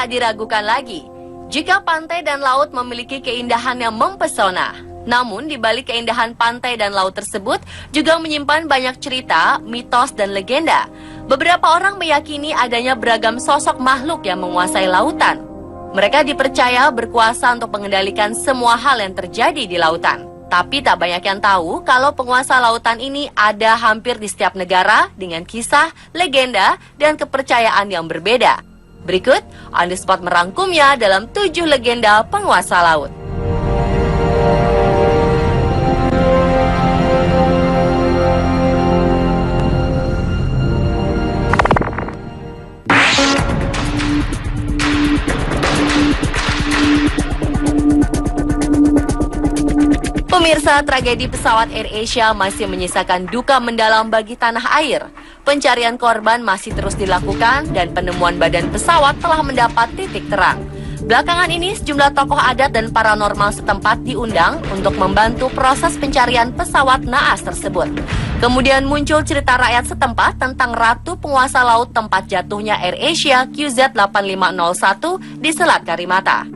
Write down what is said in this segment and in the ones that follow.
tak diragukan lagi jika pantai dan laut memiliki keindahan yang mempesona. Namun, di balik keindahan pantai dan laut tersebut juga menyimpan banyak cerita, mitos, dan legenda. Beberapa orang meyakini adanya beragam sosok makhluk yang menguasai lautan. Mereka dipercaya berkuasa untuk mengendalikan semua hal yang terjadi di lautan. Tapi tak banyak yang tahu kalau penguasa lautan ini ada hampir di setiap negara dengan kisah, legenda, dan kepercayaan yang berbeda. Berikut, On The Spot merangkumnya dalam 7 legenda penguasa laut. Pemirsa, tragedi pesawat AirAsia masih menyisakan duka mendalam bagi tanah air. Pencarian korban masih terus dilakukan dan penemuan badan pesawat telah mendapat titik terang. Belakangan ini sejumlah tokoh adat dan paranormal setempat diundang untuk membantu proses pencarian pesawat naas tersebut. Kemudian muncul cerita rakyat setempat tentang ratu penguasa laut tempat jatuhnya AirAsia QZ8501 di Selat Karimata.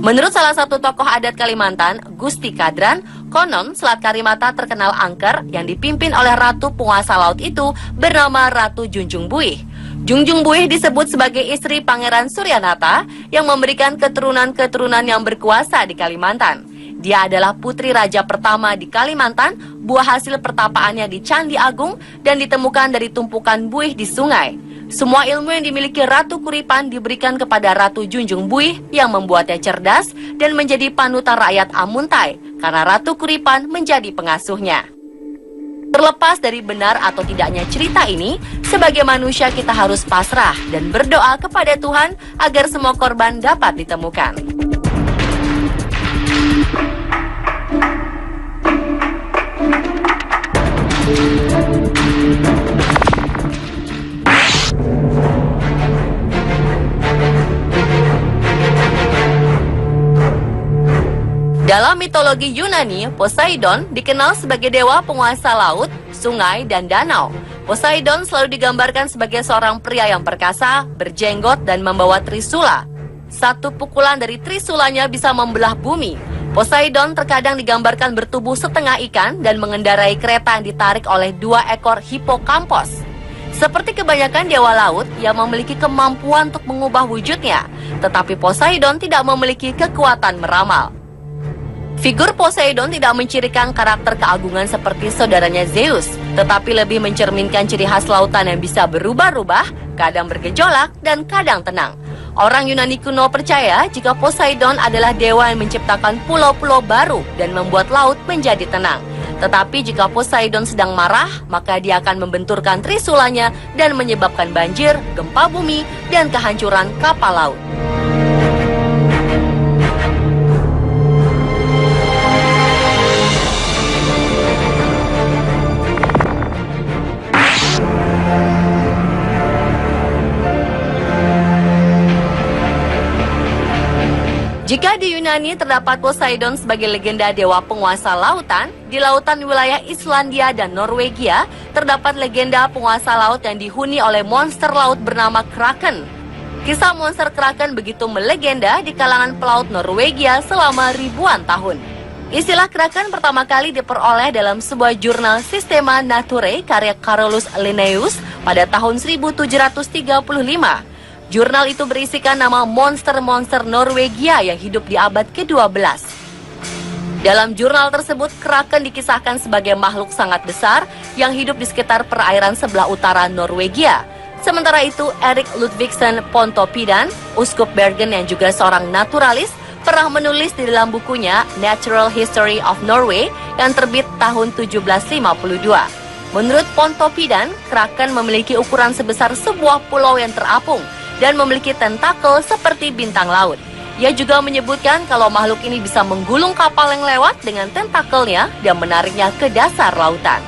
Menurut salah satu tokoh adat Kalimantan, Gusti Kadran, konon Selat Karimata terkenal angker yang dipimpin oleh ratu penguasa laut itu bernama Ratu Junjung Buih. Junjung Buih disebut sebagai istri Pangeran Suryanata yang memberikan keturunan-keturunan yang berkuasa di Kalimantan. Dia adalah putri raja pertama di Kalimantan, buah hasil pertapaannya di Candi Agung dan ditemukan dari tumpukan buih di sungai. Semua ilmu yang dimiliki Ratu Kuripan diberikan kepada Ratu Junjung Buih yang membuatnya cerdas dan menjadi panutan rakyat Amuntai karena Ratu Kuripan menjadi pengasuhnya. Terlepas dari benar atau tidaknya cerita ini, sebagai manusia kita harus pasrah dan berdoa kepada Tuhan agar semua korban dapat ditemukan. Dalam mitologi Yunani, Poseidon dikenal sebagai dewa penguasa laut, sungai, dan danau. Poseidon selalu digambarkan sebagai seorang pria yang perkasa, berjenggot, dan membawa trisula. Satu pukulan dari trisulanya bisa membelah bumi. Poseidon terkadang digambarkan bertubuh setengah ikan dan mengendarai kereta yang ditarik oleh 2 ekor hipokampos. Seperti kebanyakan dewa laut, ia memiliki kemampuan untuk mengubah wujudnya, tetapi Poseidon tidak memiliki kekuatan meramal. Figur Poseidon tidak mencirikan karakter keagungan seperti saudaranya Zeus, tetapi lebih mencerminkan ciri khas lautan yang bisa berubah-ubah, kadang bergejolak, dan kadang tenang. Orang Yunani kuno percaya jika Poseidon adalah dewa yang menciptakan pulau-pulau baru dan membuat laut menjadi tenang. Tetapi jika Poseidon sedang marah, maka dia akan membenturkan trisulanya dan menyebabkan banjir, gempa bumi, dan kehancuran kapal laut. Jika di Yunani terdapat Poseidon sebagai legenda dewa penguasa lautan, di lautan wilayah Islandia dan Norwegia terdapat legenda penguasa laut yang dihuni oleh monster laut bernama Kraken. Kisah monster Kraken begitu melegenda di kalangan pelaut Norwegia selama ribuan tahun. Istilah Kraken pertama kali diperoleh dalam sebuah jurnal Systema Naturae karya Carolus Linnaeus pada tahun 1735. Jurnal itu berisikan nama monster-monster Norwegia yang hidup di abad ke-12. Dalam jurnal tersebut, Kraken dikisahkan sebagai makhluk sangat besar yang hidup di sekitar perairan sebelah utara Norwegia. Sementara itu, Erik Ludvigsen Pontoppidan, uskup Bergen yang juga seorang naturalis, pernah menulis di dalam bukunya Natural History of Norway yang terbit tahun 1752. Menurut Pontoppidan, Kraken memiliki ukuran sebesar sebuah pulau yang terapung dan memiliki tentakel seperti bintang laut. Ia juga menyebutkan kalau makhluk ini bisa menggulung kapal yang lewat dengan tentakelnya dan menariknya ke dasar lautan.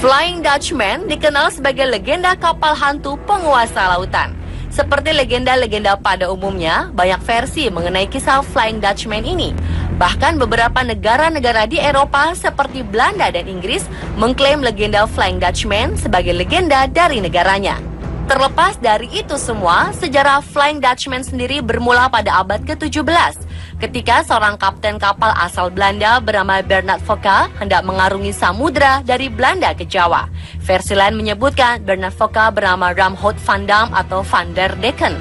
Flying Dutchman dikenal sebagai legenda kapal hantu penguasa lautan. Seperti legenda-legenda pada umumnya, banyak versi mengenai kisah Flying Dutchman ini. Bahkan beberapa negara-negara di Eropa seperti Belanda dan Inggris mengklaim legenda Flying Dutchman sebagai legenda dari negaranya. Terlepas dari itu semua, sejarah Flying Dutchman sendiri bermula pada abad ke-17 ketika seorang kapten kapal asal Belanda bernama Bernard Fokker hendak mengarungi samudra dari Belanda ke Jawa. Versi lain menyebutkan Bernard Fokker bernama Ramhout van Dam atau Van der Decken.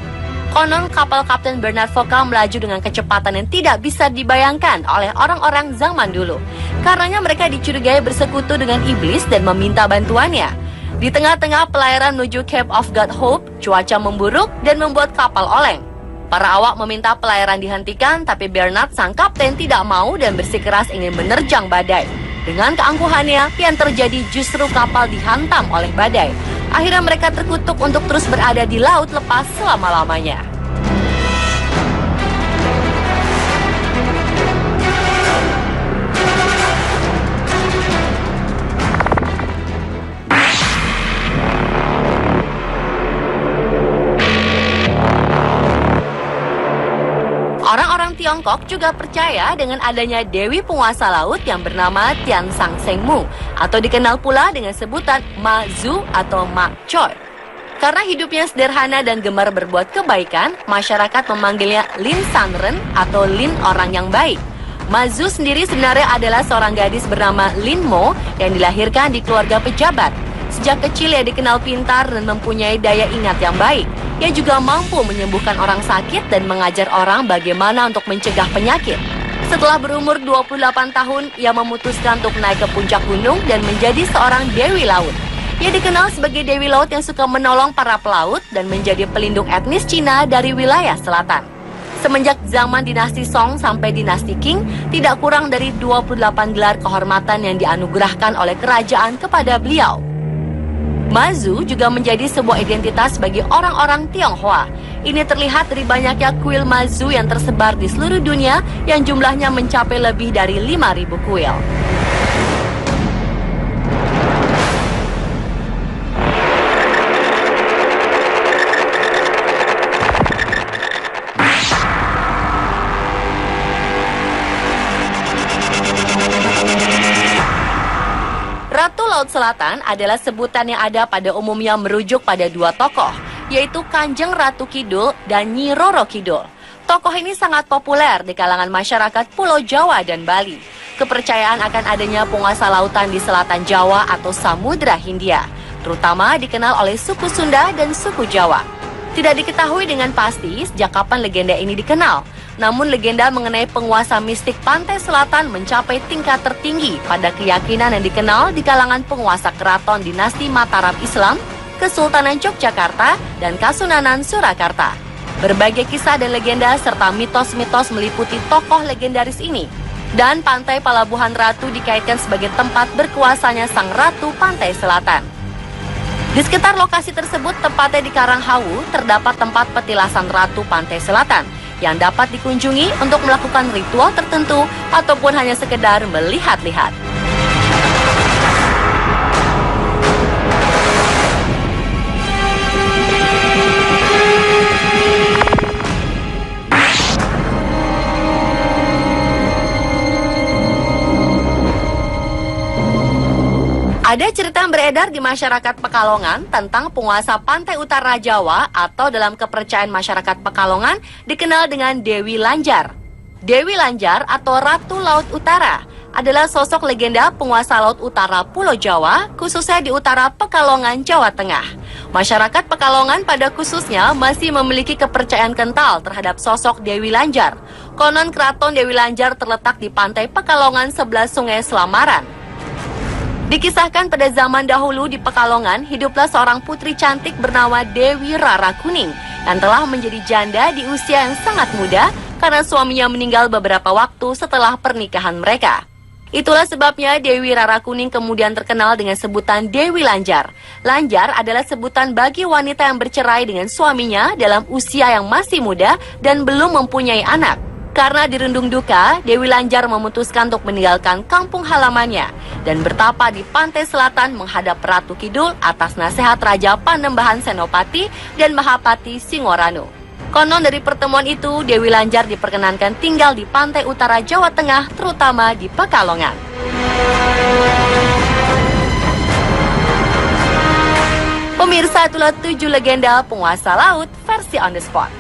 Konon kapal kapten Bernard Fokker melaju dengan kecepatan yang tidak bisa dibayangkan oleh orang-orang zaman dulu. Karenanya mereka dicurigai bersekutu dengan iblis dan meminta bantuannya. Di tengah-tengah pelayaran menuju Cape of God Hope, cuaca memburuk dan membuat kapal oleng. Para awak meminta pelayaran dihentikan, tapi Bernard sang kapten tidak mau dan bersikeras ingin menerjang badai. Dengan keangkuhannya, yang terjadi justru kapal dihantam oleh badai. Akhirnya mereka terkutuk untuk terus berada di laut lepas selama-lamanya. Orang-orang Tiongkok juga percaya dengan adanya Dewi Penguasa Laut yang bernama Tian Sang Seng Mu, atau dikenal pula dengan sebutan Ma Zu atau Ma Choi. Karena hidupnya sederhana dan gemar berbuat kebaikan, masyarakat memanggilnya Lin San Ren atau Lin Orang Yang Baik. Ma Zu sendiri sebenarnya adalah seorang gadis bernama Lin Mo yang dilahirkan di keluarga pejabat. Sejak kecil ia dikenal pintar dan mempunyai daya ingat yang baik. Ia juga mampu menyembuhkan orang sakit dan mengajar orang bagaimana untuk mencegah penyakit. Setelah berumur 28 tahun, ia memutuskan untuk naik ke puncak gunung dan menjadi seorang Dewi Laut. Ia dikenal sebagai Dewi Laut yang suka menolong para pelaut dan menjadi pelindung etnis Cina dari wilayah selatan. Semenjak zaman dinasti Song sampai dinasti Qing, tidak kurang dari 28 gelar kehormatan yang dianugerahkan oleh kerajaan kepada beliau. Ma Zu juga menjadi sebuah identitas bagi orang-orang Tionghoa. Ini terlihat dari banyaknya kuil Ma Zu yang tersebar di seluruh dunia yang jumlahnya mencapai lebih dari 5.000 kuil. Ratu Laut Selatan adalah sebutan yang ada pada umumnya merujuk pada dua tokoh, yaitu Kanjeng Ratu Kidul dan Nyi Roro Kidul. Tokoh ini sangat populer di kalangan masyarakat Pulau Jawa dan Bali. Kepercayaan akan adanya penguasa lautan di selatan Jawa atau Samudra Hindia, terutama dikenal oleh suku Sunda dan suku Jawa. Tidak diketahui dengan pasti sejak kapan legenda ini dikenal. Namun legenda mengenai penguasa mistik pantai selatan mencapai tingkat tertinggi pada keyakinan yang dikenal di kalangan penguasa keraton dinasti Mataram Islam, Kesultanan Yogyakarta, dan Kasunanan Surakarta. Berbagai kisah dan legenda serta mitos-mitos meliputi tokoh legendaris ini. Dan Pantai Palabuhan Ratu dikaitkan sebagai tempat berkuasanya Sang Ratu Pantai Selatan. Di sekitar lokasi tersebut, tepatnya di Karanghawu, terdapat tempat petilasan Ratu Pantai Selatan yang dapat dikunjungi untuk melakukan ritual tertentu ataupun hanya sekedar melihat-lihat. Ada cerita yang beredar di masyarakat Pekalongan tentang penguasa pantai utara Jawa atau dalam kepercayaan masyarakat Pekalongan dikenal dengan Dewi Lanjar. Dewi Lanjar atau Ratu Laut Utara adalah sosok legenda penguasa laut utara Pulau Jawa, khususnya di utara Pekalongan, Jawa Tengah. Masyarakat Pekalongan pada khususnya masih memiliki kepercayaan kental terhadap sosok Dewi Lanjar. Konon keraton Dewi Lanjar terletak di pantai Pekalongan sebelah Sungai Selamaran. Dikisahkan pada zaman dahulu di Pekalongan, hiduplah seorang putri cantik bernama Dewi Rara Kuning yang telah menjadi janda di usia yang sangat muda karena suaminya meninggal beberapa waktu setelah pernikahan mereka. Itulah sebabnya Dewi Rara Kuning kemudian terkenal dengan sebutan Dewi Lanjar. Lanjar adalah sebutan bagi wanita yang bercerai dengan suaminya dalam usia yang masih muda dan belum mempunyai anak. Karena dirundung duka, Dewi Lanjar memutuskan untuk meninggalkan kampung halamannya dan bertapa di pantai selatan menghadap Ratu Kidul atas nasihat Raja Panembahan Senopati dan Mahapati Singoranu. Konon dari pertemuan itu, Dewi Lanjar diperkenankan tinggal di pantai utara Jawa Tengah, terutama di Pekalongan. Pemirsa, itulah 7 legenda penguasa laut versi on the spot.